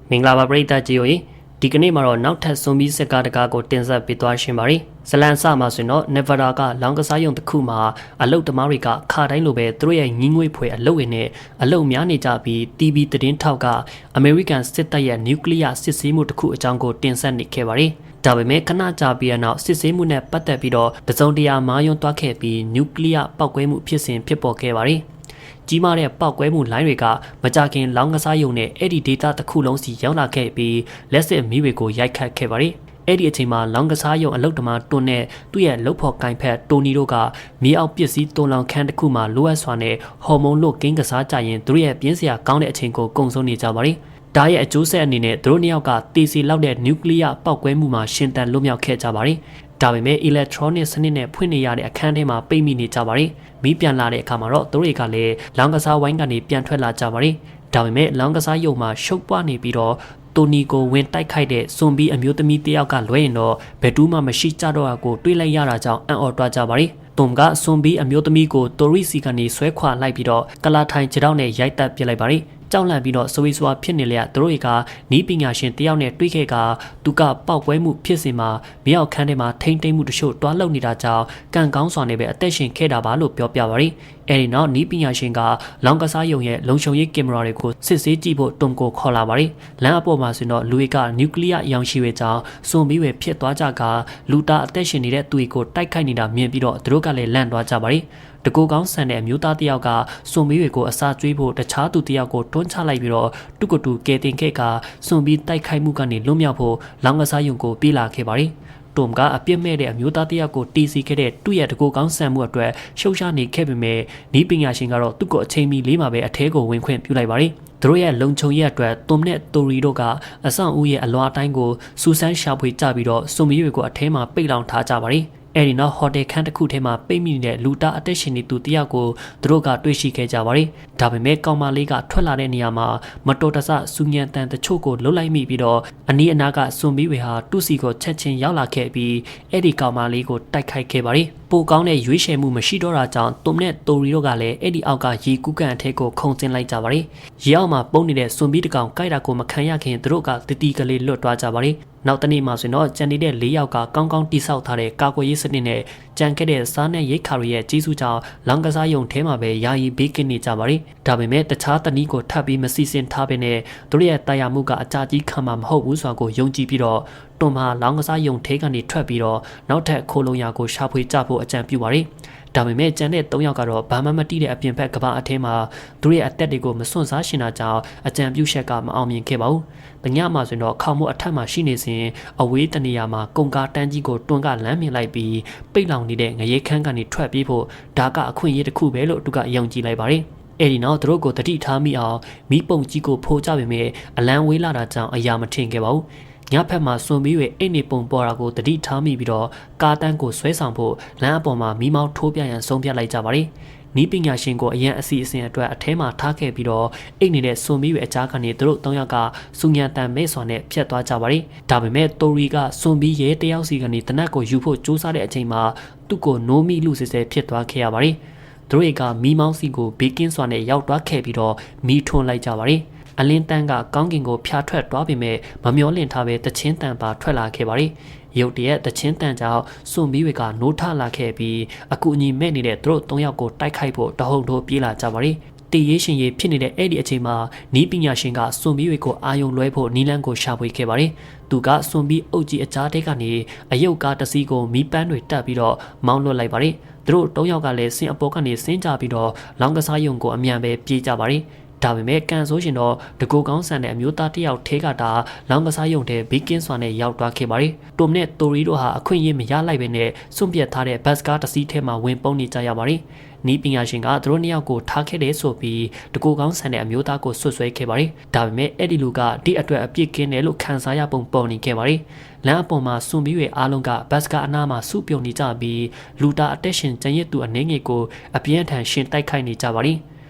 မင်္ဂလာပါပရိသတ်ကြီးတို့ဒီကနေ့မှာတော့နောက်ထပ်စွန်ဘီစကားတကားကိုတင်ဆက်ပေးသွားရှင်ပါရီဇလန်ဆာမှာဆိုရင်တော့ Nevada ကလောင်ကစားရုံတစ်ခုမှာအလုတ်သမားတွေကခါတိုင်းလိုပဲသူတို့ရဲ့ညီငွေဖွယ်အလုတ်ဝင်နဲ့အလုတ်များနေကြပြီး TV သတင်းထောက်ကအမေရိကန်စစ်တပ်ရဲ့နျူကလ িয়ার စစ်ဆေးမှုတစ်ခုအကြောင်းကိုတင်ဆက်နေခဲ့ပါရီဒါပေမဲ့ခဏကြာပြီးနောက်စစ်ဆေးမှုနဲ့ပတ်သက်ပြီးတော့တစုံတရာမာယွန်းသွားခဲ့ပြီးနျူကလ িয়ার ပောက်ကွဲမှုဖြစ်စဉ်ဖြစ်ပေါ်ခဲ့ပါရီကြီးမားတဲ့ပောက်ကွဲမှုလိုင်းတွေကမကြခင်လောင်ကစားရုံနဲ့အဲ့ဒီဒေတာတစ်ခုလုံးစီရောက်လာခဲ့ပြီးလက်စစ်မီးတွေကိုရိုက်ခတ်ခဲ့ပါတယ်။အဲ့ဒီအချိန်မှာလောင်ကစားရုံအလုတ်တမတွန်းနဲ့သူ့ရဲ့လှုပ်ဖော်ကင်ဖက်တိုနီတို့ကမြေအောက်ပစ္စည်းတွန်းလောင်ခန်းတစ်ခုမှာလိုအပ်စွာနဲ့ဟော်မုန်းလို့ကင်းကစားကြရင်သူတို့ရဲ့ပြင်းစရာကောင်းတဲ့အချိန်ကိုကုန်ဆုံးနေကြပါတယ်။ဒါရဲ့အကျိုးဆက်အနေနဲ့သူတို့နှစ်ယောက်ကတေစီလောက်တဲ့နျူကလ িয়ার ပောက်ကွဲမှုမှာရှင်တန်လွတ်မြောက်ခဲ့ကြပါတယ်။ဒါပေမဲ့ electronic စနစ်နဲ့ဖွင့်နေရတဲ့အခန်းထဲမှာပိတ်မိနေကြပါတယ်။မီးပြန်လာတဲ့အခါမှာတော့သူတွေကလည်းလောင်ကစားဝိုင်းကနေပြန်ထွက်လာကြပါတယ်။ဒါပေမဲ့လောင်ကစားရုံမှာရှုပ်ပွားနေပြီးတော့တိုနီကိုဝင်တိုက်ခိုက်တဲ့စွန်ဘီအမျိုးသမီးတယောက်ကလွဲရင်တော့ဘယ်သူမှမရှိကြတော့တာကိုတွေးလိုက်ရတာကြောင့်အံ့ဩတွားကြပါတယ်။တုံကစွန်ဘီအမျိုးသမီးကိုတိုရီစီကနေဆွဲခွာလိုက်ပြီးတော့ကလာထိုင်ခြေထောက်နဲ့ရိုက်တက်ပစ်လိုက်ပါတယ်။ကြောက်လန့်ပြီးတော့ဆွေးဆွာဖြစ်နေလျက်သူတို့ကနီးပညာရှင်တယောက်နဲ့တွေ့ခဲ့ကသူကပောက်ကွဲမှုဖြစ်စဉ်မှာမြောက်ခန်းထဲမှာထိမ့်သိမ့်မှုတချို့တွားလုံနေတာကြောင့်ကန်ကောင်းစွာနဲ့ပဲအသက်ရှင်ခဲ့တာပါလို့ပြောပြပါရီအဲဒီနောက်နီးပညာရှင်ကလောင်ကစားရုံရဲ့လုံခြုံရေးကင်မရာတွေကိုစစ်ဆေးကြည့်ဖို့တုံကိုခေါ်လာပါရီလမ်းအပေါ်မှာဆိုတော့လူတွေကနျူကလ িয়ার အယောင်ရှိဝေကြောင့်စွန်ပြီးဝေဖြစ်သွားကြကလူသားအသက်ရှင်နေတဲ့သူတွေကိုတိုက်ခိုက်နေတာမြင်ပြီးတော့သူတို့ကလည်းလန့်သွားကြပါရီတကူကောင်းဆန်တဲ့အမျိုးသားတယောက်ကစွန်ဘီတွေကိုအစာကျွေးဖို့တခြားသူတယောက်ကိုတွန်းချလိုက်ပြီးတော့တုကတူကဲတင်ခဲ့ကစွန်ဘီတိုက်ခိုက်မှုကနေလွတ်မြောက်ဖို့လောင်ကစားရုံကိုပြေးလာခဲ့ပါရီတုံကအပြစ်မဲ့တဲ့အမျိုးသားတယောက်ကိုတီးစီခဲ့တဲ့သူ့ရဲ့တကူကောင်းဆန်မှုအတွက်ရှုပ်ရှားနေခဲ့ပေမဲ့နီးပညာရှင်ကတော့သူ့ကိုအချိန်မီလေးမှာပဲအထဲကိုဝင်ခွင့်ပြုလိုက်ပါရီသူတို့ရဲ့လုံခြုံရေးအတွက်တုံနဲ့တိုရီတို့ကအဆောင်ဦးရဲ့အလွာအတိုင်းကိုစူဆန်းရှာဖွေကြပြီးတော့စွန်ဘီတွေကိုအထဲမှာပိတ်လောင်ထားကြပါရီအဲဒီနောက်ဟိုတယ်ခန်းတစ်ခုထဲမှာပိတ်မိနေတဲ့လူသားအသက်ရှင်နေသူတယောက်ကိုသူတို့ကတွေ့ရှိခဲ့ကြပါတယ်။ဒါပေမဲ့ကောင်မလေးကထွက်လာတဲ့နေရာမှာမတော်တဆစူညံတန်တချို့ကိုလှုပ်လိုက်မိပြီးတော့အနီးအနားကစွန်ဘီဝေဟာတူစီကိုချက်ချင်းရောက်လာခဲ့ပြီးအဲဒီကောင်မလေးကိုတိုက်ခိုက်ခဲ့ပါတယ်။ပိုကောင်းတဲ့ရွေးချယ်မှုမရှိတော့တာကြောင့်တုံနဲ့တိုရီတို့ကလည်းအဲ့ဒီအောက်ကရေကူးကန်အထက်ကိုခုန်ဆင်းလိုက်ကြပါတယ်။ရေအောက်မှာပုံနေတဲ့စွန်ဘီတကောင်ကြိုက်တာကိုမခံရခင်သူတို့ကတတိကလေးလွတ်သွားကြပါတယ်။နောက်တနေ့မှဆိုရင်တော့ကြံနေတဲ့၄ယောက်ကကောင်းကောင်းတိဆောက်ထားတဲ့ကာကွယ်ရေးစနစ်နဲ့ကြံခဲ့တဲ့စားနဲ့ရိတ်ခါတွေရဲ့ကြီးစုကြောင့်လောင်ကစားရုံထဲမှာပဲယာယီဘေးကင်းနေကြပါရီဒါပေမဲ့တခြားတနည်းကိုထပ်ပြီးမစီစဉ်ထားဘဲနဲ့သူတို့ရဲ့တာယာမှုကအကြကြီးခံမှာမဟုတ်ဘူးဆိုတာကိုယုံကြည်ပြီးတော့တွန်မှာလောင်ကစားရုံထဲကနေထွက်ပြီးတော့နောက်ထပ်ခိုးလုံရာကိုရှာဖွေကြဖို့အကြံပြုပါရီဒါပေမဲ့ကျန်တဲ့၃ယောက်ကတော့ဘာမှမတိတဲ့အပြင်ဘက်ကဘာအထဲမှာသူတို့ရဲ့အသက်တွေကိုမစွန့်စားရှင်တာကြောင့်အကြံပြုချက်ကမအောင်မြင်ခဲ့ပါဘူး။တညမှာဆိုရင်တော့ခေါင်မို့အထက်မှာရှိနေစဉ်အဝေးတနေရာမှာကုန်ကားတန်းကြီးကိုတွန်းကလမ်းမြင်လိုက်ပြီးပိတ်လောင်နေတဲ့ငရဲခန်းကနေထွက်ပြေးဖို့ဒါကအခွင့်အရေးတစ်ခုပဲလို့သူကယုံကြည်လိုက်ပါတယ်။အဲဒီနောက်သူတို့ကိုတတိထားမိအောင်မိပုံကြီးကိုဖိုးကြပေမဲ့အလံဝေးလာတာကြောင့်အရာမထင်ခဲ့ပါဘူး။ညဖက်မှာစွန်ပြီးအိတ်နေပုံပေါ်တာကိုတတိထားမိပြီးတော့ကားတန်းကိုဆွဲဆောင်ဖို့လမ်းအပေါ်မှာမီးမောင်းထိုးပြရန်ဆုံးဖြတ်လိုက်ကြပါရီနီးပညာရှင်ကိုအရန်အစီအစဉ်အတွက်အထဲမှာထားခဲ့ပြီးတော့အိတ်နေတဲ့စွန်ပြီးအကြားကနေသူတို့၃ယောက်ကစူညံတန်မဲစွာနဲ့ဖြတ်သွားကြပါရီဒါပေမဲ့တိုရီကစွန်ပြီးရဲတယောက်စီကနေတနက်ကိုယူဖို့ကြိုးစားတဲ့အချိန်မှာသူ့ကိုနိုးမိလူစစ်စစ်ဖြစ်သွားခဲ့ရပါရီသူတို့ကမီးမောင်းစီကိုဘေးကင်းစွာနဲ့ရောက်သွားခဲ့ပြီးတော့မီးထွန်းလိုက်ကြပါရီအလင်းတန်းကကောင်းကင်ကိုဖျားထွက်သွားပေမဲ့မမျောလင့်ထားပဲတချင်းတန်ပါထွက်လာခဲ့ပါရီရုတ်တရက်တချင်းတန်ကြောင့်စွန်ဘီဝေကနိုးထလာခဲ့ပြီးအကူအညီမဲ့နေတဲ့သူတို့၃ယောက်ကိုတိုက်ခိုက်ဖို့တဟုန်ထိုးပြေးလာကြပါရီတေးရေးရှင်ရေးဖြစ်နေတဲ့အဲ့ဒီအချိန်မှာနီးပညာရှင်ကစွန်ဘီဝေကိုအာယုံလွှဲဖို့နီလန်းကိုရှာဖွေခဲ့ပါရီသူကစွန်ဘီအုပ်ကြီးအကြားတဲကနေအယုတ်ကားတစ်စီးကိုမီးပန်းတွေတက်ပြီးတော့မောင်းလွှတ်လိုက်ပါရီသူတို့၃ယောက်ကလည်းစင်အပေါ်ကနေဆင်းကြပြီးတော့လောင်ကစားယုံကိုအမြန်ပဲပြေးကြပါရီဒါပေမဲ့ကန်ဆိုရှင်တော့တကူကောင်းဆန်တဲ့အမျိုးသားတယောက်ထဲကတာလောင်ကစားရုံထဲဘီကင်းစွာနဲ့ရောက်သွားခဲ့ပါရီတုံနဲ့တိုရီတို့ဟာအခွင့်အရေးမရလိုက်ပဲနဲ့စွန့်ပြတ်ထားတဲ့ဘတ်စကားတစ်စီးထဲမှာဝင်ပုန်းနေကြရပါရီနီးပညာရှင်ကသူတို့နှစ်ယောက်ကိုထားခဲ့တယ်ဆိုပြီးတကူကောင်းဆန်တဲ့အမျိုးသားကိုဆွဆွဲခဲ့ပါရီဒါပေမဲ့အဲ့ဒီလူကဒီအတွက်အပြစ်ကင်းတယ်လို့ခံစားရပုံပေါ်နေခဲ့ပါရီလမ်းအပေါ်မှာစွန်ပြီးရဲ့အားလုံးကဘတ်စကားအနားမှာစုပြုံနေကြပြီးလူတာအသက်ရှင်ကျန်ရစ်သူအနေငယ်ကိုအပြင်းထန်ရှင်တိုက်ခိုက်နေကြပါရ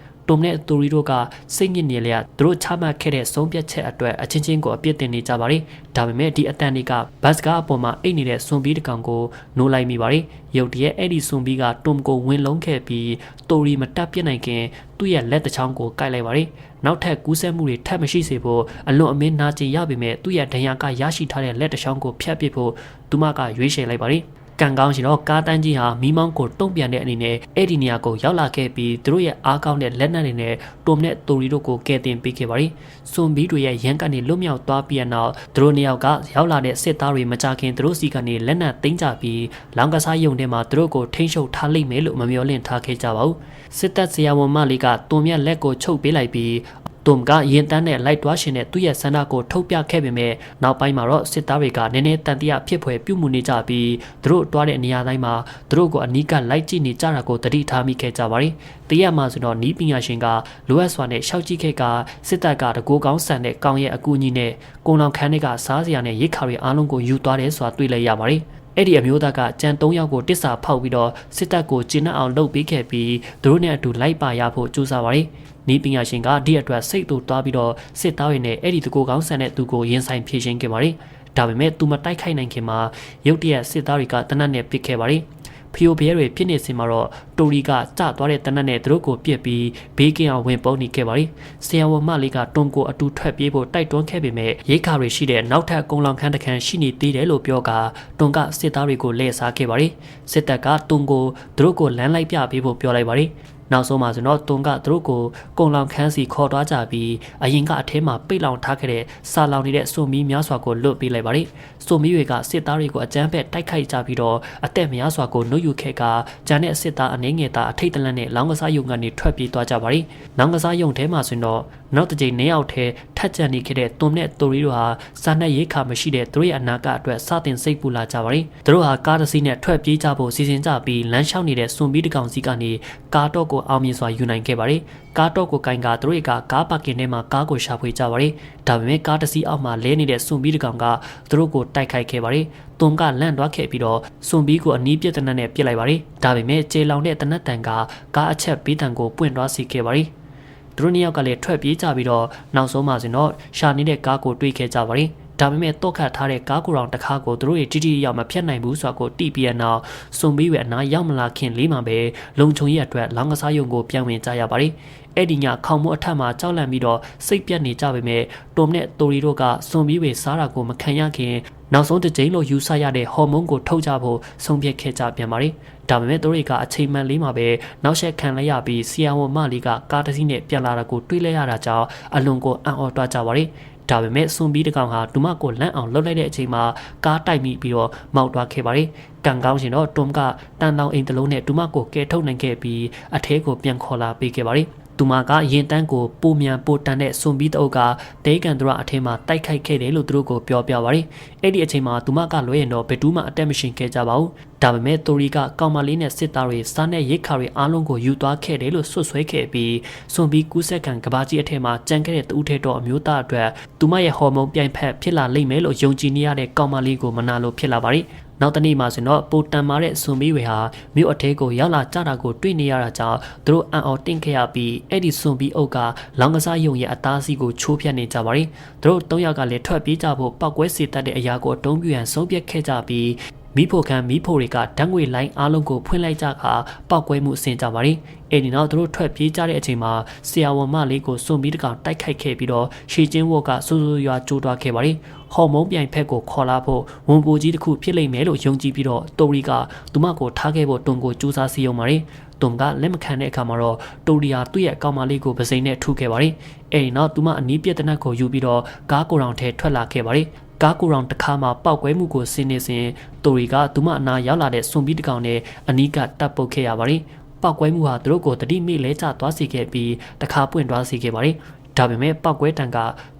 ီတုံနဲ့တူရီတို့ကစိတ်ညစ်နေလျက်သူတို့ချမှတ်ခဲ့တဲ့ဆုံးဖြတ်ချက်အတွက်အချင်းချင်းကိုအပြစ်တင်နေကြပါရီဒါပေမဲ့ဒီအတန်တွေကဘတ်စကားအပေါ်မှာအိတ်နေတဲ့စွန်ဘီတကောင်ကိုနိုးလိုက်မိပါရီရုတ်တရက်အဲ့ဒီစွန်ဘီကတုံကိုဝင်လုံးခဲ့ပြီးတူရီမတက်ပြစ်နိုင်ခင်သူ့ရဲ့လက်တစ်ချောင်းကိုကိုက်လိုက်ပါရီ နောက်ထပ်ကူးစက်မှုတွေထပ်မရှိစေဖို့အလွန်အမင်းနာကျင်ရပေမဲ့သူ့ရဲ့ဒဏ်ရာကရရှိထားတဲ့လက်တစ်ချောင်းကိုဖျက်ပစ်ဖို့သူမကရွေးချယ်လိုက်ပါတယ်ကံကောင်းရှင်တော့ကားတန်းကြီးဟာမိမောင်းကိုတုံ့ပြန်တဲ့အနေနဲ့အဲ့ဒီနေရာကိုရောက်လာခဲ့ပြီးသူတို့ရဲ့အားကောင်းတဲ့လက်နက်တွေနဲ့တုံနဲ့တူရီတို့ကိုကယ်တင်ပေးခဲ့ပါတယ်။စွန်ဘီတွေရဲ့ရန်ကနေလွတ်မြောက်သွားပြီးနောက်သူတို့နှစ်ယောက်ကရောက်လာတဲ့စစ်သားတွေမကြခင်သူတို့စီကနေလက်နက်သိမ်းကြပြီးလောင်ကစားရုံထဲမှာသူတို့ကိုထိန်းချုပ်ထားလိမ့်မယ်လို့မမျှော်လင့်ထားခဲ့ကြပါဘူး။စစ်တပ်ဆရာဝန်မလေးကတွန်မြတ်လက်ကိုချုပ်ပေးလိုက်ပြီးတုံကရင်တန်းနဲ့လိုက်တွားရှင်တဲ့သူ့ရဲ့ဆန္ဒကိုထုတ်ပြခဲ့ပေမဲ့နောက်ပိုင်းမှာတော့စစ်သားတွေကနည်းနည်းတန်တရားဖြစ်ဖွယ်ပြုမှုနေကြပြီးသူတို့တွားတဲ့နေရာတိုင်းမှာသူတို့ကိုအနီးကလိုက်ကြည့်နေကြတာကိုသတိထားမိခဲ့ကြပါတယ်။တရက်မှဆိုတော့နီးပညာရှင်ကလိုအပ်စွာနဲ့ရှောက်ကြည့်ခဲ့ကစစ်တပ်ကတကူကောင်းဆန်တဲ့ကောင်ရဲ့အကူအညီနဲ့ကုံလောင်ခန်းတွေကစားစရာနဲ့ရိတ်ခါတွေအားလုံးကိုယူသွားတယ်ဆိုတာတွေ့လိုက်ရပါတယ်။အဲ့ဒီအမျိုးသားကကြံ3ယောက်ကိုတစ္ဆာဖောက်ပြီးတော့စစ်တပ်ကိုကျင်းနှံ့အောင်လုပ်ပေးခဲ့ပြီးသူတို့နဲ့အတူလိုက်ပါရဖို့ကြိုးစားပါတယ်။နီးပညာရှင်ကဒီအတွက်စိတ်တူသွားပြီးတော့စစ်သားတွေနဲ့အဲ့ဒီတကူကောင်းဆန်တဲ့သူကိုရင်ဆိုင်ဖြည့်ရှင်းခဲ့ပါတယ်။ဒါပေမဲ့သူမတိုက်ခိုက်နိုင်ခင်မှာရုတ်တရက်စစ်သားတွေကတနတ်နဲ့ပစ်ခဲ့ပါတယ်။ဖီယိုဘဲတွေဖြစ်နေစင်မှာတော့တိုရီကကျသွားတဲ့တနတ်နဲ့သူတို့ကိုပြစ်ပြီးဘေးကင်းအောင်ဝင်ပုန်းနေခဲ့ပါတယ်။ဆရာဝန်မလေးကတွန်ကိုအတူထွက်ပြေးဖို့တိုက်တွန်းခဲ့ပေမဲ့ရိတ်ခါတွေရှိတဲ့နောက်ထပ်ကုံလောင်ခန်းတစ်ခန်းရှိနေသေးတယ်လို့ပြောကတွန်ကစစ်သားတွေကိုလှည့်စားခဲ့ပါတယ်။စစ်တပ်ကတွန်ကိုသူတို့ကိုလမ်းလိုက်ပြပေးဖို့ပြောလိုက်ပါတယ်။နောက်ဆုံးမှာဆိုတော့တွန်ကသူတို့ကိုကုံလောင်ခန်းစီခေါ်သွားကြပြီးအရင်ကအထဲမှာပိတ်လောင်ထားခဲ့တဲ့စာလောင်နေတဲ့စွန်မီများစွာကိုလွတ်ပေးလိုက်ပါတယ်။စွန်မီတွေကစစ်သားတွေကိုအကြမ်းဖက်တိုက်ခိုက်ကြပြီးတော့အသက်များစွာကိုနှုတ်ယူခဲ့ကဂျန်တဲ့စစ်သားအနေငယ်သားအထိတ်တလန့်နဲ့လောင်ကစားယုံကနေထွက်ပြေးသွားကြပါတယ်။လောင်ကစားယုံထဲမှာဆိုတော့နောက်တစ်ကြိမ်နေရောက်ထဲထက်ကြံနေခဲ့တဲ့တွန်နဲ့တိုရီတို့ဟာစာနဲ့ရိတ်ခါမရှိတဲ့သူတို့ရဲ့အနာဂတ်အတွက်စတင်စိတ်ပူလာကြပါတယ်။သူတို့ဟာကားတစ်စီးနဲ့ထွက်ပြေးကြဖို့စီစဉ်ကြပြီးလမ်းလျှောက်နေတဲ့စွန်မီတကောင်စီကနေကားတော့ကိုအောင်မြင်စွာယူနိုင်ခဲ့ပါတယ်။ကားတော့ကိုကင်ကသူတို့ကကားပါကင်ထဲမှာကားကိုရှာဖွေကြပါတယ်။ဒါပေမဲ့ကားတစ်စီးအောက်မှာလဲနေတဲ့စွန်မီတကောင်ကသူတို့ကိုတိုက်ခိုက်ခဲ့ပါတယ်။တွန်ကလန့်သွားခဲ့ပြီးတော့စွန်ဘီကိုအနီးပြတနတ်နဲ့ပြစ်လိုက်ပါတယ်။ဒါပေမဲ့ကျေလောင်တဲ့တနတ်တန်ကကားအချက်ဘေးတန်ကိုပွင့်သွားစေခဲ့ပါတယ်။သူတို့နှစ်ယောက်ကလည်းထွက်ပြေးကြပြီးတော့နောက်ဆုံးမှဆိုတော့ရှာနေတဲ့ကားကိုတွေ့ခဲ့ကြပါတယ်။ဒါပေမဲ့တော့ခတ်ထားတဲ့ကားကိုတောင်တစ်ခါကိုသူတို့ရဲ့တီရောက်မဖြတ်နိုင်ဘူးဆိုတာကိုတိပြရနောက်စွန်ဘီရဲ့အနားရောက်မလာခင်လေးမှာပဲလုံချုံရဲ့အတွက်လောင်ကစားယုံကိုပြန်ဝင်ကြရပါတယ်။အဲ့ဒီညခေါင်မိုးအထက်မှာကြောက်လန့်ပြီးတော့စိတ်ပြတ်နေကြပေမဲ့တွန်နဲ့တိုရီတို့ကစွန်ဘီဝေစားတာကိုမခံရခင်နောက်ဆုံးတစ်ကြိမ်လို့ယူဆရတဲ့ဟော်မုန်းကိုထုတ်ကြဖို့ဆုံးဖြတ်ခဲ့ကြပြန်ပါတယ်။ဒါပေမဲ့သူတို့ကအချိန်မှန်လေးမှာပဲနောက်ဆက်ခံလိုက်ရပြီးဆီယာဝန်မလေးကကားတစ်စီးနဲ့ပြန်လာတာကိုတွေးလိုက်ရတာကြောင့်အလွန်ကိုအံ့ဩတွားကြပါတယ်။ဒါပေမဲ့စွန်ဘီတကောင်ဟာဒူမကိုလန့်အောင်လှုပ်လိုက်တဲ့အချိန်မှာကားတိုက်မိပြီးတော့မောက်သွားခဲ့ပါတယ်။ကံကောင်းရှင်တော့တွန်ကတန်တောင်အိမ်တလုံးနဲ့ဒူမကိုကယ်ထုတ်နိုင်ခဲ့ပြီးအထဲကိုပြန်ခေါ်လာပေးခဲ့ပါတယ်။သူမကရင်တန်းကိုပိုမြန်ပိုတန်တဲ့စွန်ဘီတအုပ်ကဒဲကန်ဒရအထင်းမှာတိုက်ခိုက်ခဲ့တယ်လို့သူတို့ကိုပြောပြပါတယ်။အဲ့ဒီအချိန်မှာသူမကလွဲရင်တော့ဘယ်သူမှအတက်မရှင်ခဲ့ကြပါဘူး။ဒါပေမဲ့တိုရီကကောင်မလေးနဲ့စစ်သားတွေစားနဲ့ရိတ်ခါတွေအားလုံးကိုယူသွားခဲ့တယ်လို့ဆွဆွဲခဲ့ပြီးစွန်ဘီကူးဆက်ခံကဘာကြီးအထက်မှာကြံခဲ့တဲ့တူးထဲတော့အမျိုးသားအတွက်သူမရဲ့ဟော်မုန်းပြိုင်ဖက်ဖြစ်လာလိမ့်မယ်လို့ယုံကြည်နေရတဲ့ကောင်မလေးကိုမနာလို့ဖြစ်လာပါတယ်။နောက်တနေ့မှဆိုတော့ပိုတန်မာတဲ့စွန်ဘီဝေဟာမြို့အထဲကိုရောက်လာကြတာကိုတွေ့နေရတာကြောင့်သူတို့အံ့ဩတင့်ခဲ့ရပြီးအဲ့ဒီစွန်ဘီအုပ်ကလောင်ကစားယုံရဲ့အသားစီးကိုချိုးဖျက်နေကြပါတယ်။သူတို့၃ယောက်ကလည်းထွက်ပြေးကြဖို့ပောက်ကွဲစေတတ်တဲ့အရာကိုအတုံးပြရန်ဆုံးဖြတ်ခဲ့ကြပြီးမိဖို့ခံမိဖို့တွေကဓာတ်ငွေလိုင်းအားလုံးကိုဖွင့်လိုက်ကြခါပောက်ကွဲမှုအဆင်ကြပါတယ်။အဲဒီနောက်သူတို့ထွက်ပြေးကြတဲ့အချိန်မှာဆရာဝန်မလေးကိုစွန်ဘီတကောင်တိုက်ခိုက်ခဲ့ပြီးတော့ရှေးချင်းဝတ်ကဆူဆူရွာကျိုးသွားခဲ့ပါတယ်။ဟော်မုန်းပြိုင်ဖက်ကိုခေါ်လာဖို့ဝန်ပိုကြီးတစ်ခုဖြစ်လိမ့်မယ်လို့ယုံကြည်ပြီးတော့တိုရီကသူမကိုထားခဲ့ဖို့တွန်ကိုစူးစမ်းစီယုံပါတယ်။တွန်ကလက်မခံတဲ့အခါမှာတော့တိုရီယာသူ့ရဲ့အကောင်မလေးကိုပစိန်နဲ့ထုခဲ့ပါတယ်။အဲဒီနောက်သူမအနီးပြတနတ်ကိုယူပြီးတော့ကားကိုတောင်ထဲထွက်လာခဲ့ပါတယ်။ကားကိုရောင်တစ်ခါမှပောက်ကွဲမှုကိုဆင်းနေစဉ်တိုရီကသူမအနာရောက်လာတဲ့စွန်ဘီတကောင်နဲ့အနီးကတပ်ပုတ်ခဲ့ရပါတယ်။ပောက်ကွဲမှုဟာသူတို့ကိုတတိမိလဲကျသွားစေခဲ့ပြီးတစ်ခါပွင့်သွားစေခဲ့ပါတယ်။ဒါပေမဲ့ပောက်ကွဲတံက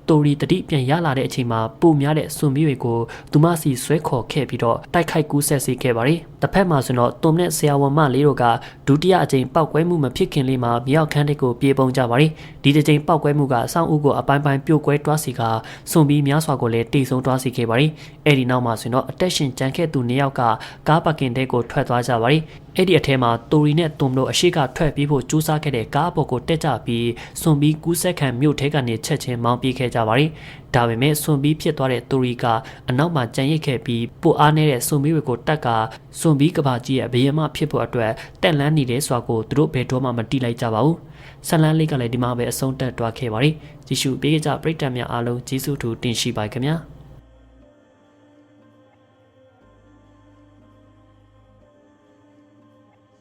တိုရီတတိပြန်ရလာတဲ့အချိန်မှာပုံများတဲ့စွန်မီတွေကိုသူမစီဆွဲခေါ်ခဲ့ပြီးတော့တိုက်ခိုက်ကူးဆက်စေခဲ့ပါတယ်။တစ်ဖက်မှာဆိုတော့တွန်နဲ့ဆရာဝန်မလေးတို့ကဒုတိယအကြိမ်ပောက်ကွဲမှုမဖြစ်ခင်လေးမှာမြောက်ခန်းတွေကိုပြေပုံကြပါတယ်။ဒီတစ်ကြိမ်ပောက်ကွဲမှုကအဆောင်အုပ်ကိုအပိုင်းပိုင်းပြိုကွဲတွားစီကစွန်ဘီများစွာကိုလည်းတိတ်ဆုံးတွားစီခဲ့ပါတယ်။အဲဒီနောက်မှာဆိုတော့အသက်ရှင်ကြံခဲ့သူနှစ်ယောက်ကကားပါကင်တဲကိုထွက်သွားကြပါတယ်။အဲ့ဒီအထဲမှာတိုရီနဲ့တွန်တို့အရှိကထွက်ပြေးဖို့ကြိုးစားခဲ့တဲ့ကားပေါ်ကိုတက်ကြပြီးစွန်ဘီကူးဆက်ခံမြို့ထဲကနေချက်ချင်းမောင်းပြေးခဲ့ကြ ကြပါရီဒါပေမဲ့စွန်ပြီးဖြစ်သွားတဲ့တူရီကအနောက်မှာကြံရစ်ခဲ့ပြီးပိုအားနေတဲ့စွန်ပြီးတွေကိုတက်ကစွန်ပြီးကဘာကြီးရဲ့ဘယင်မဖြစ်ဖို့အတွက်တက်လန်းနေတယ်ဆိုတာကိုသူတို့ဘယ်တော့မှမတိလိုက်ကြပါဘူးဆန်လန်းလေးကလည်းဒီမှာပဲအဆုံးတက်သွားခဲ့ပါရီကြည့်ရှုပေးကြပရိသတ်များအားလုံးကျေးဇူးတူတင်ရှိပါခင်ဗျာ